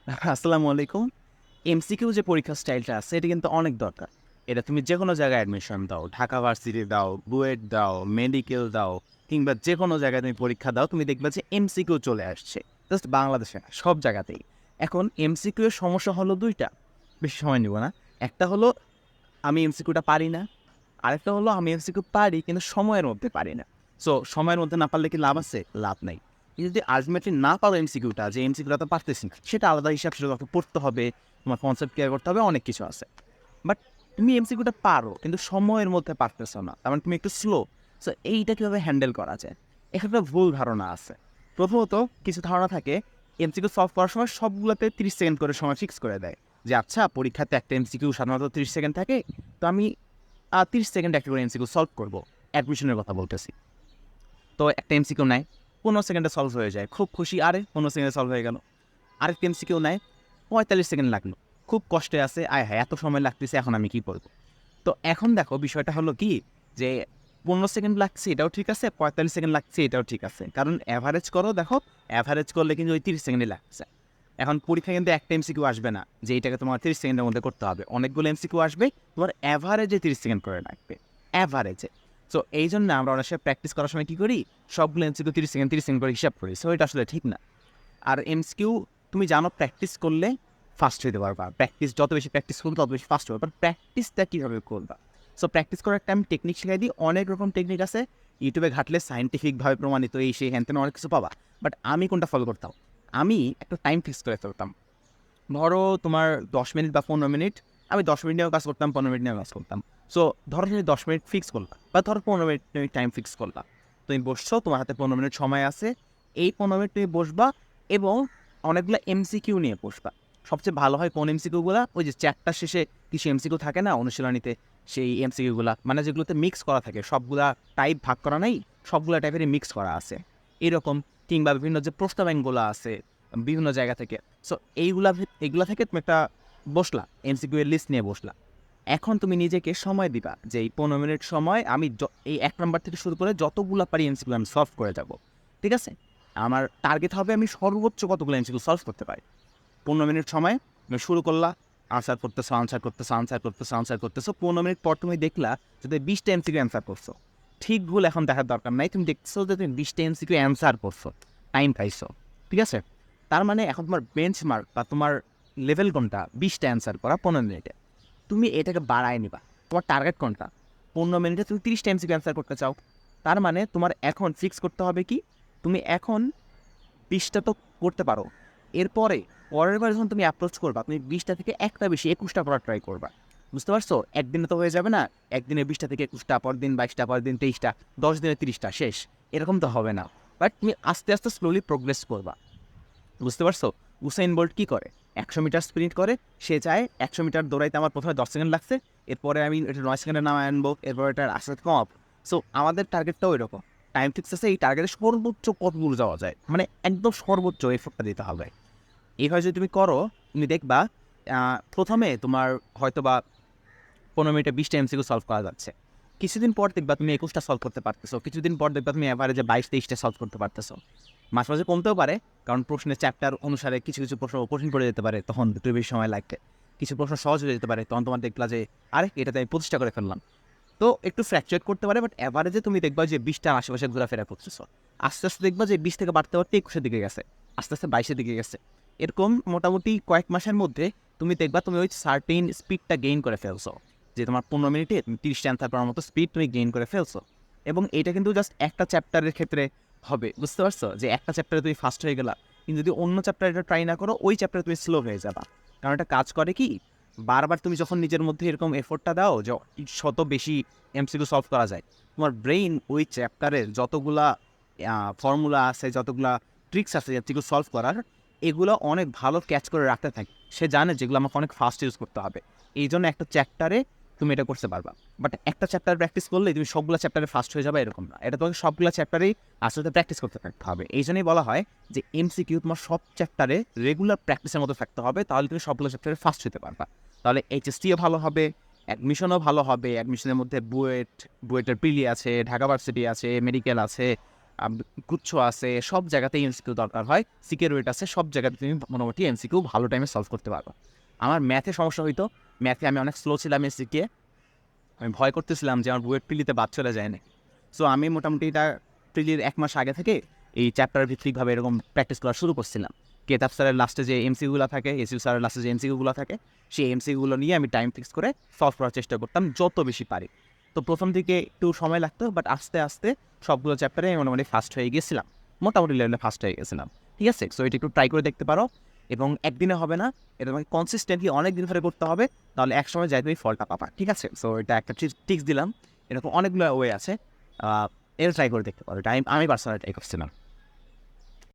আসসালামু আলাইকুম। এমসিকিউ যে পরীক্ষার স্টাইলটা আছে এটা কিন্তু অনেক দরকার। এটা তুমি যেকোনো জায়গায় অ্যাডমিশন দাও, ঢাকা ভার্সিটি দাও, বুয়েট দাও, মেডিকেল দাও কিংবা যেকোনো জায়গায় তুমি পরীক্ষা দাও, তুমি দেখবা যে এমসিকিউ চলে আসছে। জাস্ট বাংলাদেশে না, সব জায়গাতেই। এখন এমসিকিউ এর সমস্যা হলো ২ টা। বেশি সময় নিব না। একটা হলো আমি এমসিকিউটা পারি না। আরেকটা হলো আমি এমসিকিউ পারি কিন্তু সময়ের মধ্যে পারি না। সো সময়ের মধ্যে না পারলে কি লাভ আছে? লাভ নাই। তুমি যদি আল্টিমেটলি না পারো এমসিকিউটা যে এমসিকিউটা তো পারতেছি না, সেটা আলাদা হিসাব, সেটা তোমাকে পড়তে হবে, তোমার কনসেপ্ট ক্লিয়ার করতে হবে, অনেক কিছু আছে। বাট তুমি এমসিকিউটা পারো কিন্তু সময়ের মধ্যে পারতেছো না, তার মানে তুমি একটু স্লো। সো এইটা কীভাবে হ্যান্ডেল করা যায়? এখানে একটা ভুল ধারণা আছে। প্রথমত কিছু ধারণা থাকে এমসিকিউ সলভ করার সময় সবগুলোতে 30 সেকেন্ড করে সময় ফিক্স করে দেয় যে আচ্ছা পরীক্ষাতে একটা এমসিকিউ সাধারণত 30 সেকেন্ড থাকে, তো আমি 30 সেকেন্ড একটা করে এমসিকিউ সলভ করবো। অ্যাডমিশনের কথা বলতেছি। তো একটা এমসিকিউ নেয়, 15 সেকেন্ডে সলভ হয়ে যায়, খুব খুশি, আরে 15 সেকেন্ডে সলভ হয়ে গেল। আরেকটা এমসিকিউ নেয়, 45 সেকেন্ড লাগলো, খুব কষ্টে আছে, আয় হায় এত সময় লাগতেছে, এখন আমি কি করবো? তো এখন দেখো বিষয়টা হলো কি, যে 15 সেকেন্ড লাগছে এটাও ঠিক আছে, 45 সেকেন্ড লাগছে এটাও ঠিক আছে, কারণ অ্যাভারেজ করো, দেখো অ্যাভারেজ করলে কিন্তু ওই 30 সেকেন্ডই লাগছে। এখন পরীক্ষা কিন্তু একটা এমসিকিউ আসবে না যে এইটাকে তোমার 30 সেকেন্ডের মধ্যে করতে হবে, অনেকগুলো এমসিকিউ আসবে, তোমার অ্যাভারেজে 30 সেকেন্ড করে লাগবে, অ্যাভারেজে। সো এই জন্য আমরা অনেক সময় প্র্যাকটিস করার সময় কী করি, সবগুলো এমসিকিউ 30 সেকেন্ড করে হিসাব করি। সো এটা আসলে ঠিক না। আর এমসিকিউ তুমি জানো প্র্যাকটিস করলে ফাস্ট হতে পারবা, প্র্যাকটিস যত বেশি প্র্যাকটিস করবে তত বেশি ফাস্ট হবে, বাট প্র্যাকটিসটা কীভাবে করবা? সো প্র্যাকটিস করার একটা আমি টেকনিক শিখাই দিই, অনেক রকম টেকনিক আছে, ইউটিউবে ঘাটলে সাইন্টিফিকভাবে প্রমাণিত, এই সেই হ্যান তেন অনেক কিছু পাবা। বাট আমি কোনটা ফলো করতাম, আমি একটা টাইম ফিক্স করে ফেলতাম। ধরো তোমার 10 মিনিট বা 15 মিনিট, আমি 10 মিনিট নিয়েও কাজ করতাম, 15 মিনিট নিয়েও কাজ করতাম। সো ধরো তুমি 10 মিনিট ফিক্স করলাম বা ধরো 15 মিনিট তুমি টাইম ফিক্স করলাম, তুমি বসছো, তোমার হাতে 15 মিনিট সময় আছে, এই 15 মিনিট তুমি বসবা এবং অনেকগুলো এমসিকিউ নিয়ে বসবা। সবচেয়ে ভালো হয় কোন এমসিকিউগুলা, ওই যে চ্যাপ্টার শেষে কিছু এমসিকিউ থাকে না অনুশীলনীতে, সেই এমসিকিউগুলা মানে যেগুলোতে মিক্স করা থাকে, সবগুলা টাইপ ভাগ করা নাই, সবগুলা টাইপেরই মিক্স করা আছে এরকম, কিংবা বিভিন্ন যে প্রশ্ন ব্যাংকগুলো আছে বিভিন্ন জায়গা থেকে। সো এইগুলা থেকে তুমি একটা বসলা, এমসিকিউ এর লিস্ট নিয়ে বসলা। এখন তুমি নিজেকে সময় দিবা যে এই 15 মিনিট সময় আমি এই 1 নাম্বার থেকে শুরু করে যতগুলা পারি এমসিকিউ আমি সলভ করে যাব। ঠিক আছে? আমার টার্গেট হবে আমি সর্বোচ্চ কতগুলো এমসিকিউ সলভ করতে পারি। 15 মিনিট সময় তুমি শুরু করলা, আনসার করতেছো, আনসার করতেছো, আনসার করতেছো, আনসার করতেছো। 15 মিনিট পর তুমি দেখলা যদি 20টা এমসিকিউ অ্যান্সার করছো। ঠিক ভুল এখন দেখার দরকার নাই, তুমি দেখছো যে তুমি 20টা এমসিকিউ অ্যান্সার করছো, টাইম পাইছো। ঠিক আছে? তার মানে এখন তোমার বেঞ্চমার্ক বা তোমার লেভেল কোনটা? 20টা অ্যান্সার করা 15 মিনিটে। তুমি এটাকে বাড়ায় নিবা। তোমার টার্গেট কোনটা? 15 মিনিটে তুমি 30টা এমসিকিউ অ্যান্সার করতে চাও। তার মানে তোমার এখন ফিক্স করতে হবে কি? তুমি এখন 20টা তো করতে পারো। এরপরে পরের বার যখন তুমি অ্যাপ্রোচ করবা, তুমি 20টা থেকে একটা বেশি 21টা করার ট্রাই করবা। বুঝতে পারছো? একদিনে তো হয়ে যাবে না। একদিনে 20টা থেকে 21টা, পরদিন 22টা, পরের দিন 23টা, 10 দিনে 30টা শেষ। এরকম তো হবে না। বাট তুমি আস্তে, আস্তে স্লোলি প্রোগ্রেস করবা। বুঝতে পারছো? উসাইন বোল্ট কী করে? 100 মিটার স্প্রিন্ট করে। সে চায় 100 মিটার দৌড়াইতে আমার প্রথমে 10 সেকেন্ড লাগছে। এরপরে আমি এটা 9 সেকেন্ডে নামায় আনবো। এরপর এটা আস্তে, আস্তে কমাবো। সো আমাদের টার্গেটটাও এরকম। টাইম ফিক্স আছে, এই টার্গেটের সর্বোচ্চ কত দূর যাওয়া যায়? মানে একদম সর্বোচ্চ এফোর্টটা দিতে হবে। এইভাবে যদি তুমি করো, তুমি দেখবা প্রথমে তোমার হয়তোবা 15 মিনিটে 20টা এমসিকিউ সলভ করা যাচ্ছে। কিছুদিন পর দেখবা তুমি 21টা সলভ করতে পারতেছো। কিছুদিন পর দেখবা তুমি এভারেজে 22-23টা সলভ করতে পারতেছো। মাঝে, মাঝে কমতেও পারে, কারণ প্রশ্নের চ্যাপ্টার অনুসারে কিছু, কিছু প্রশ্ন কঠিন পড়ে যেতে পারে, তখন একটু বেশি সময় লাগবে। কিছু প্রশ্ন সহজ হয়ে যেতে পারে, তখন তোমার দেখলা যে আরে এটাতে আমি 25টা করে ফেললাম। তো একটু ফ্র্যাকচুয়েট করতে পারে, বাট এভারেজে তুমি দেখবা যে 20টার আশেপাশে ঘোরাফেরা করতেছো। আস্তে, আস্তে দেখবা যে 20 থেকে বাড়তে, বাড়তে 21 এর দিকে গেছে। আস্তে, আস্তে 22 এর দিকে গেছে। এরকম মোটামুটি কয়েক মাসের মধ্যে তুমি দেখবা তুমি ওই সার্টেন স্পিডটা গেইন করে ফেলছো। যে তোমার 15 মিনিটে তুমি 30টা অ্যান্সার করার মতো স্পিড তুমি গেইন করে ফেলছো। এবং এইটা কিন্তু জাস্ট একটা চ্যাপ্টারের ক্ষেত্রে হবে। বুঝতে পারছো? যে একটা চ্যাপ্টারে তুমি ফার্স্ট হয়ে গেলা। কিন্তু যদি অন্য চ্যাপ্টারে এটা ট্রাই না করো, ওই চ্যাপ্টারে তুমি স্লো হয়ে যাবা। কারণ এটা কাজ করে কি? বারবার তুমি যখন নিজের মধ্যে এরকম এফোর্টটা দাও যে শত বেশি এমসিকিউ সলভ করা যায়, তোমার ব্রেইন ওই চ্যাপ্টারের যতগুলা ফর্মুলা আছে, যতগুলা ট্রিক্স আছে এমসিকিউ সলভ করার, এগুলো অনেক ভালো ক্যাচ করে রাখতে থাকে। সে জানে যেগুলো আমাকে অনেক ফাস্ট ইউজ করতে হবে। এই জন্য একটা চ্যাপ্টারে তুমি এটা করতে পারবা। বাট একটা চ্যাপ্টার প্র্যাকটিস করলেই তুমি সবগুলো চ্যাপ্টারে ফাস্ট হয়ে যাবে এরকম না। এটা তোমাকে সবগুলো চ্যাপ্টারেই আসলে প্র্যাকটিস করতে থাকতে হবে। এই জন্যই বলা হয় যে এমসিকিউ তোমার সব চ্যাপ্টারে রেগুলার প্র্যাকটিসের মতো থাকতে হবে, তাহলে তুমি সবগুলো চ্যাপ্টারে ফাস্ট হতে পারবা। তাহলে এইচএসটিও ভালো হবে, অ্যাডমিশনও ভালো হবে। অ্যাডমিশনের মধ্যে বুয়েটের প্রিলি আছে, ঢাকা ভার্সিটি আছে, মেডিকেল আছে, গুচ্ছ আছে, সব জায়গাতেই এমসিকিউ দরকার হয়, সিকিউরিট আছে, সব জায়গাতে তুমি মোটামুটি এমসিকিউ ভালো টাইমে সলভ করতে পারবে। আমার ম্যাথে সমস্যা হইতো, ম্যাথে আমি অনেক স্লো ছিলাম এসিকে, আমি ভয় করতেছিলাম যে আমার বুয়েট প্রিলিতে বাদ চলে যায় না। সো আমি মোটামুটি এটা প্রিলির 1 মাস আগে থেকে এই চ্যাপ্টার ভিত্তিকভাবে এরকম প্র্যাকটিস করা শুরু করছিলাম। কেতাব স্যারের লাস্টে যে এমসিকিউগুলো থাকে, এসইউ স্যারের লাস্টে যে এমসিকিউগুলো থাকে, সেই এমসিকিউগুলো নিয়ে আমি টাইম ফিক্স করে সলভ করার চেষ্টা করতাম যত বেশি পারি। তো প্রথম দিকে একটু সময় লাগতো, বাট আস্তে আস্তে সবগুলো চ্যাপ্টারে আমি মোটামুটি ফার্স্ট হয়ে গেছিলাম, মোটামুটি লেভেলে ফার্স্ট হয়ে গেছিলাম। ঠিক আছে, সো এটা একটু ট্রাই করে দেখতে পারো, এবং একদিনে হবে না, এটা তোমাকে কনসিস্টেন্টলি অনেক দিন ধরে করতে হবে, তাহলে এক সময় যাই তুমি ফলটা পাবা। ঠিক আছে, সো এটা একটা টিক্স দিলাম, এরকম অনেকগুলো ওয়ে আছে, এটা ট্রাই করে দেখতে পারো, এটা আমি পার্সোনালি ট্রাই করছিলাম।